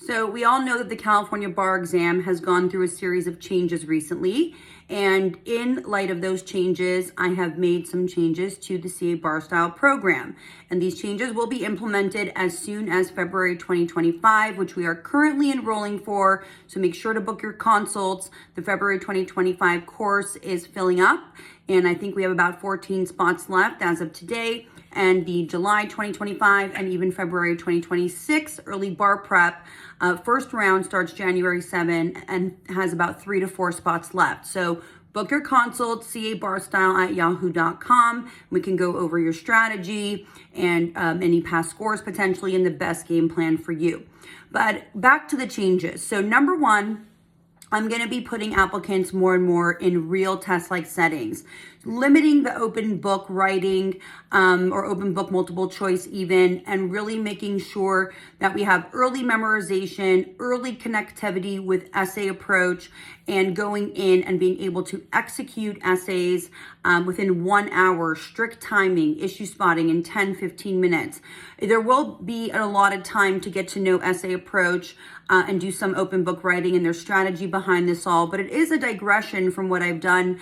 So we all know that the California bar exam has gone through a series of changes recently. And in light of those changes, I have made some changes to the CA Bar Style program. And these changes will be implemented as soon as February 2025, which we are currently enrolling for. So make sure to book your consults. The February 2025 course is filling up. And I think we have about 14 spots left as of today. And the July 2025 and even February 2026 early bar prep first round starts January 7 and has about 3 to 4 spots left. So book your consult, cabarstyle@yahoo.com. We can go over your strategy and any past scores potentially and the best game plan for you. But back to the changes. So number one, I'm going to be putting applicants more and more in real test-like settings, limiting the open book writing or open book multiple choice even, and really making sure that we have early memorization, early connectivity with essay approach, and going in and being able to execute essays within 1 hour, strict timing, issue spotting in 10, 15 minutes. There will be a lot of time to get to know essay approach and do some open book writing and their strategy behind this all, but it is a digression from what I've done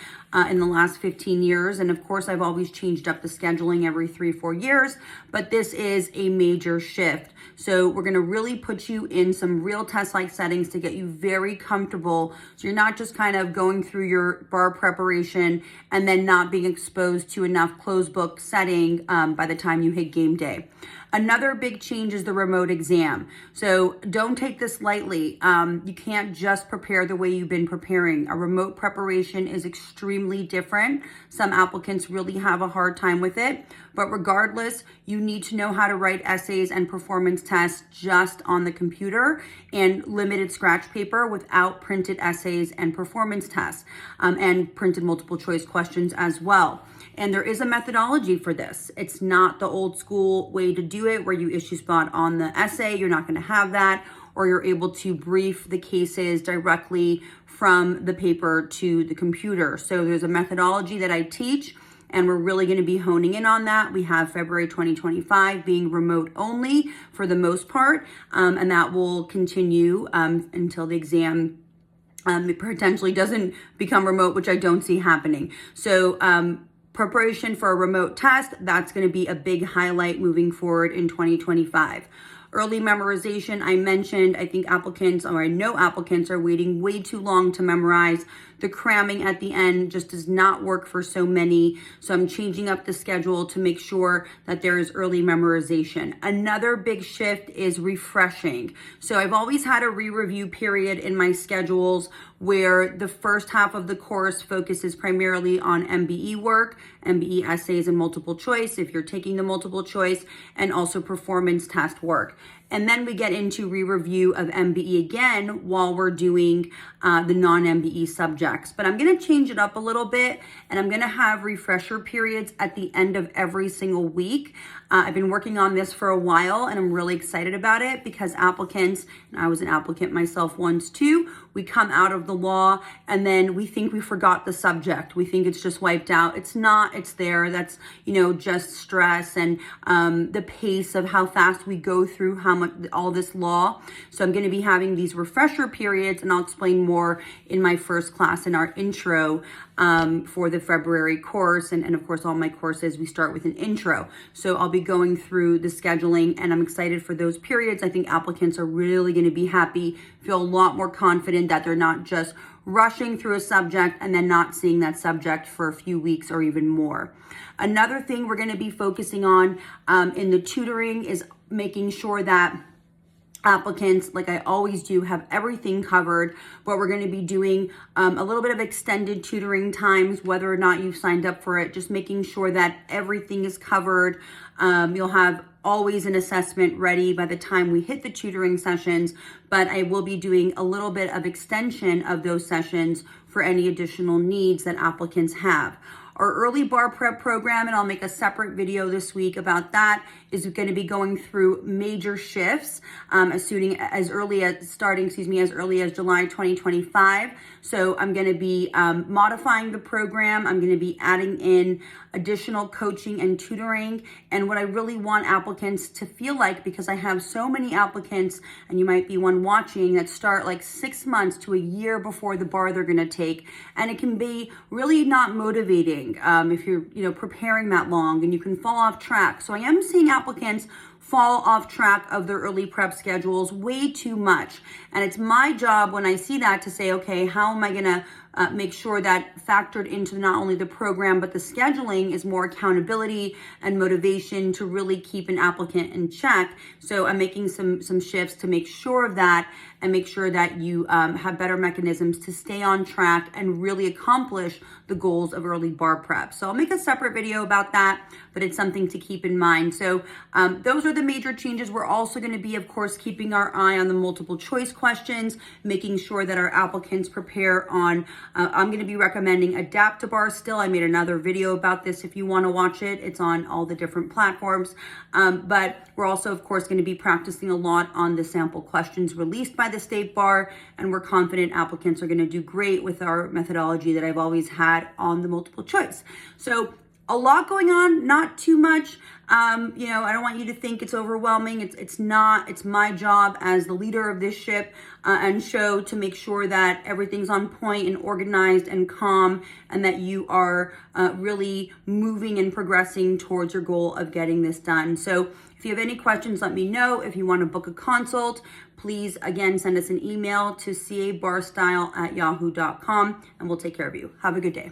in the last 15 years. And of course, I've always changed up the scheduling every 3-4 years, but this is a major shift. So we're gonna really put you in some real test-like settings to get you very comfortable. So you're not just kind of going through your bar preparation and then not being exposed to enough closed book setting by the time you hit game day. Another big change is the remote exam. So don't take this lightly. You can't just prepare the way you've been preparing. A remote preparation is extremely different. Some applicants really have a hard time with it, but regardless, you need to know how to write essays and performance tests just on the computer and limited scratch paper without printed essays and performance tests and printed multiple choice questions as well. And there is a methodology for this. It's not the old school way to do it where you issue spot on the essay. You're not going to have that, or you're able to brief the cases directly from the paper to the computer. So there's a methodology that I teach, and we're really going to be honing in on that. We have February 2025 being remote only for the most part, and that will continue until the exam it potentially doesn't become remote, which I don't see happening. So preparation for a remote test, that's going to be a big highlight moving forward in 2025. Early memorization, I mentioned, I think applicants, or I know applicants are waiting way too long to memorize. The cramming at the end just does not work for so many. So I'm changing up the schedule to make sure that there is early memorization. Another big shift is refreshing. So I've always had a re-review period in my schedules where the first half of the course focuses primarily on MBE work, MBE essays and multiple choice, if you're taking the multiple choice, and also performance test work. And then we get into re-review of MBE again while we're doing the non-MBE subjects. But I'm going to change it up a little bit, and I'm going to have refresher periods at the end of every single week. I've been working on this for a while, and I'm really excited about it because applicants, and I was an applicant myself once too, we come out of the law and then we think we forgot the subject. We think it's just wiped out. It's not, it's there. That's, just stress and the pace of how fast we go through all this law. So I'm going to be having these refresher periods, and I'll explain more in my first class in our intro for the February course. And of course, all my courses, we start with an intro. So I'll be going through the scheduling, and I'm excited for those periods. I think applicants are really going to be happy, feel a lot more confident that they're not just rushing through a subject and then not seeing that subject for a few weeks or even more. Another thing we're going to be focusing on in the tutoring is making sure that applicants, like I always do, have everything covered, but we're going to be doing a little bit of extended tutoring times, whether or not you've signed up for it, just making sure that everything is covered. You'll have always an assessment ready by the time we hit the tutoring sessions, but I will be doing a little bit of extension of those sessions for any additional needs that applicants have. Our early bar prep program, and I'll make a separate video this week about that, is going to be going through major shifts as early as July 2025. So I'm going to be modifying the program. I'm going to be adding in additional coaching and tutoring. And what I really want applicants to feel like, because I have so many applicants, and you might be one watching, that start like 6 months to a year before the bar they're going to take, and it can be really not motivating if you're preparing that long, and you can fall off track. So I am seeing applicants fall off track of their early prep schedules way too much. And it's my job when I see that to say, okay, how am I going to make sure that factored into not only the program, but the scheduling is more accountability and motivation to really keep an applicant in check. So I'm making some shifts to make sure of that, and make sure that you have better mechanisms to stay on track and really accomplish the goals of early bar prep. So I'll make a separate video about that, but it's something to keep in mind. So those are the major changes. We're also going to be, of course, keeping our eye on the multiple choice questions, making sure that our applicants prepare on, I'm going to be recommending Adapt-A-Bar still. I made another video about this if you want to watch it. It's on all the different platforms. But we're also, of course, going to be practicing a lot on the sample questions released by the State Bar, and we're confident applicants are going to do great with our methodology that I've always had on the multiple choice. So a lot going on, not too much. I don't want you to think it's overwhelming. It's not. It's my job as the leader of this ship and show to make sure that everything's on point and organized and calm, and that you are really moving and progressing towards your goal of getting this done. So if you have any questions, let me know. If you want to book a consult, please, again, send us an email to cabarstyle@yahoo.com, and we'll take care of you. Have a good day.